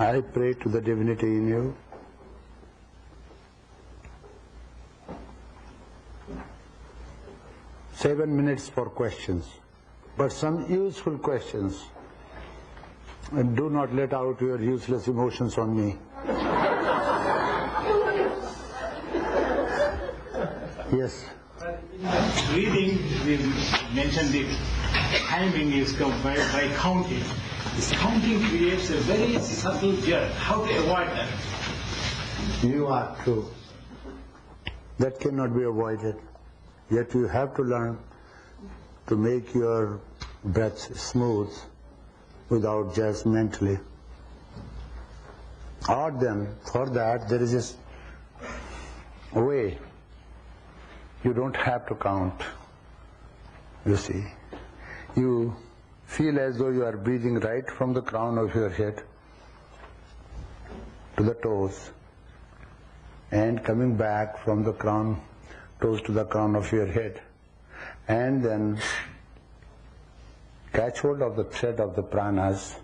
I pray to the divinity in you. Seven minutes for questions, but some useful questions. And do not let out your useless emotions on me. Yes. In reading, we mentioned the timing is by counting. This counting creates a very subtle jerk. How to avoid that? You are true. That cannot be avoided. Yet you have to learn to make your breath smooth without just mentally. Or then, for that, there is a way. You don't have to count, you see. You feel as though you are breathing right from the crown of your head to the toes, and coming back from the crown, toes to the crown of your head. And then catch hold of the thread of the pranas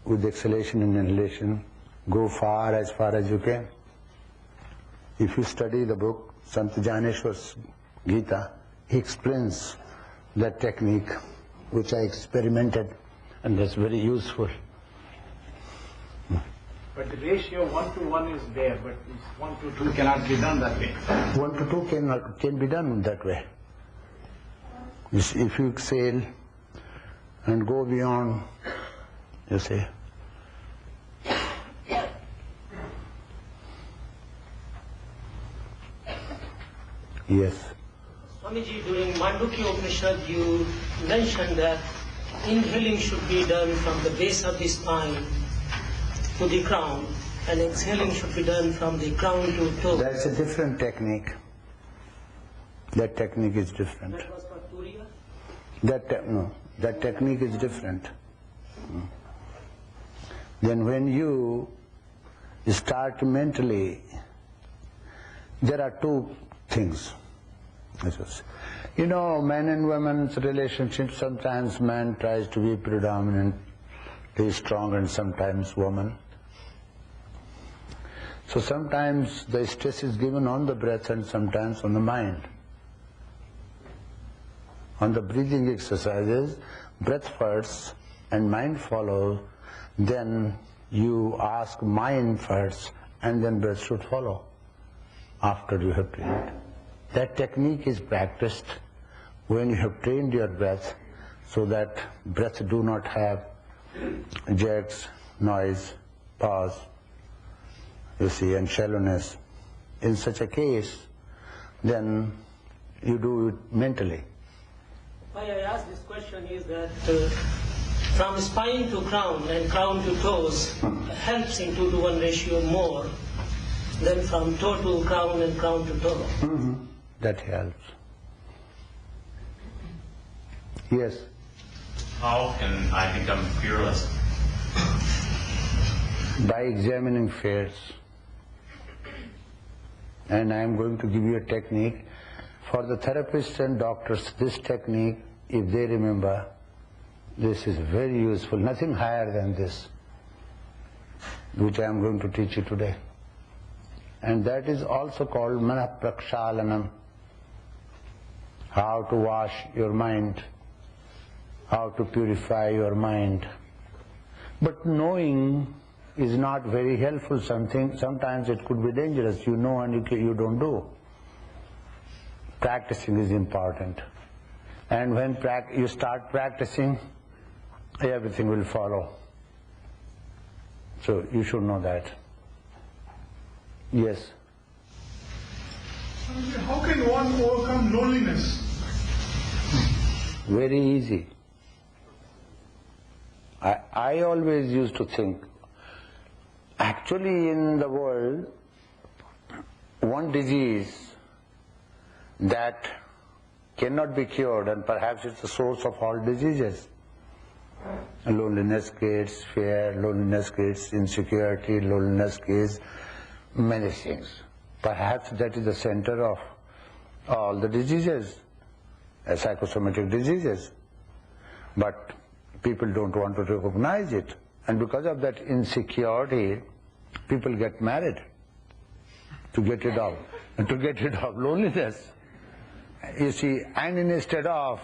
with exhalation and inhalation. Go far as you can. If you study the book, Sant Janeshwar's Gita, he explains that technique which I experimented, and that's very useful. But the ratio 1 to 1 is there, but 1 to 2 cannot be done that way. 1 to 2 can be done that way. If you exhale and go beyond, you see. Yes. Swamiji, during Mandukya Upanishad, you mentioned that inhaling should be done from the base of the spine to the crown, and exhaling should be done from the crown to toe. That's a different technique. That technique is different. That was for Turiya? That technique is different. Then when you start mentally, there are two things. You know, men and women's relationships, sometimes man tries to be predominantly strong and sometimes woman. So sometimes the stress is given on the breath and sometimes on the mind. On the breathing exercises, breath first and mind follows, then you ask mind first and then breath should follow after you have breathed. That technique is practiced when you have trained your breath so that breath do not have jerks, noise, pause, you see, and shallowness. In such a case, then you do it mentally. Why I ask this question is that from spine to crown and crown to toes helps in 2 to 1 ratio more than from toe to crown and crown to toe. Mm-hmm. That helps. Yes. How can I become fearless? By examining fears. And I am going to give you a technique. For the therapists and doctors, this technique, if they remember, this is very useful. Nothing higher than this, which I am going to teach you today. And that is also called Manaprakshalanam. How to wash your mind, how to purify your mind. But knowing is not very helpful. Sometimes it could be dangerous. You know and you don't do. Practicing is important. And when you start practicing, everything will follow. So you should know that. Yes. How can one overcome loneliness? Very easy. I always used to think, actually in the world, one disease that cannot be cured, and perhaps it's the source of all diseases. Loneliness creates fear, loneliness creates insecurity, loneliness creates many things. Perhaps that is the center of all the diseases, psychosomatic diseases. But people don't want to recognize it. And because of that insecurity, people get married to get rid of loneliness. You see, and instead of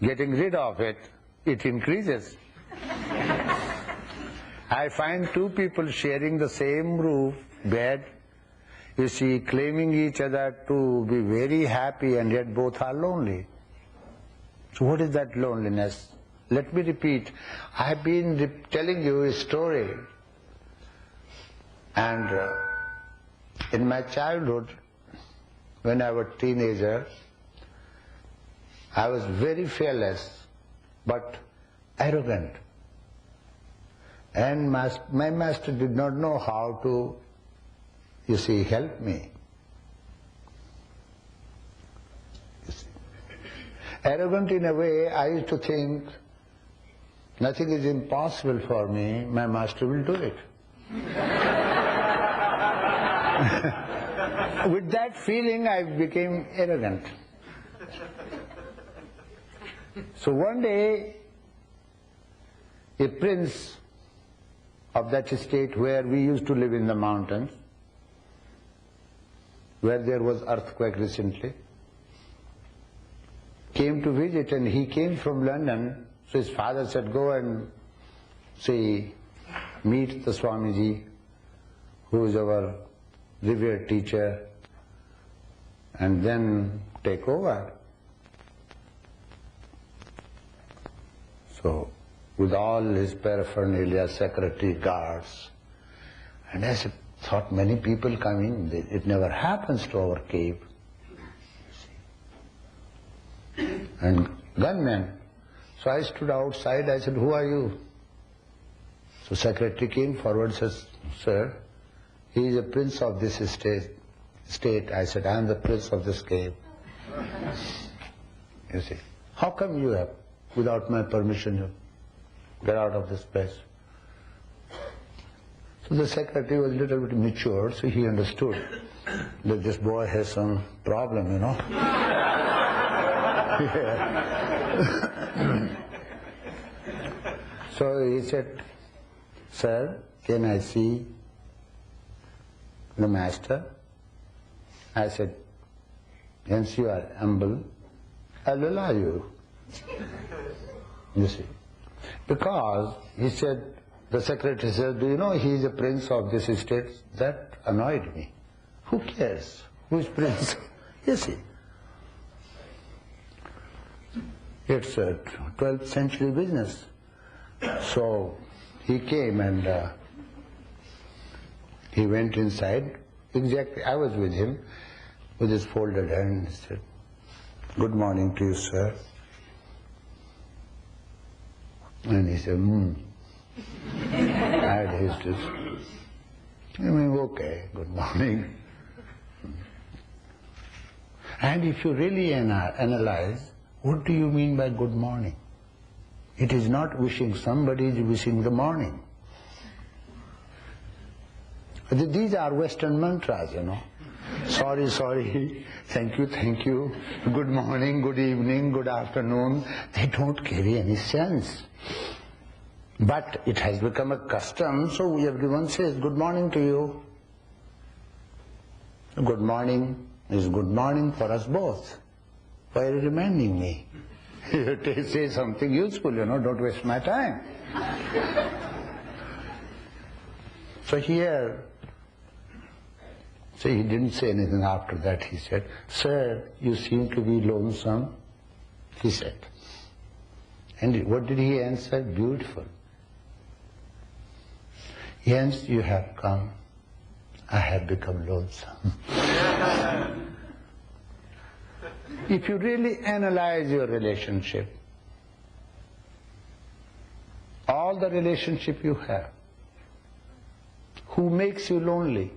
getting rid of it, it increases. I find two people sharing the same roof, bed, you see, claiming each other to be very happy, and yet both are lonely. So what is that loneliness? Let me repeat. I have been telling you a story, and in my childhood, when I was a teenager, I was very fearless, but arrogant. And my master did not know how to, you see, help me. You see. Arrogant in a way, I used to think, nothing is impossible for me, my master will do it. With that feeling, I became arrogant. So one day, a prince of that state where we used to live in the mountains, where there was earthquake recently, came to visit, and he came from London. So his father said, go and meet the Swamiji, who is our revered teacher, and then take over. So, with all his paraphernalia, secretary, guards, and I thought many people coming, it never happens to our cave. And gunmen. So I stood outside, I said, who are you? So secretary came forward, says, sir, he is a prince of this state. I said, I am the prince of this cave. You see, how come you have, without my permission, you get out of this place? So the secretary was a little bit mature, so he understood that this boy has some problem, you know. So he said, sir, can I see the master? I said, since you are humble, I will allow you. You see. Because he said, the secretary said, do you know he is a prince of this state? That annoyed me. Who cares? Who is prince? You see. It's a 12th century business. So he came and he went inside. Exactly, I was with him with his folded hand. He said, good morning to you, sir. And he said, I had his I mean, okay, good morning. And if you really analyze, what do you mean by good morning? It is not wishing somebody, is wishing the morning. These are Western mantras, you know. Sorry, sorry, thank you, good morning, good evening, good afternoon. They don't carry any sense. But it has become a custom, so everyone says good morning to you. Good morning is good morning for us both. Why are you reminding me? You say something useful, you know, don't waste my time. So here, so he didn't say anything after that. He said, sir, you seem to be lonesome, he said. And what did he answer? Beautiful. Hence you have come, I have become lonesome. If you really analyze your relationship, all the relationship you have, who makes you lonely?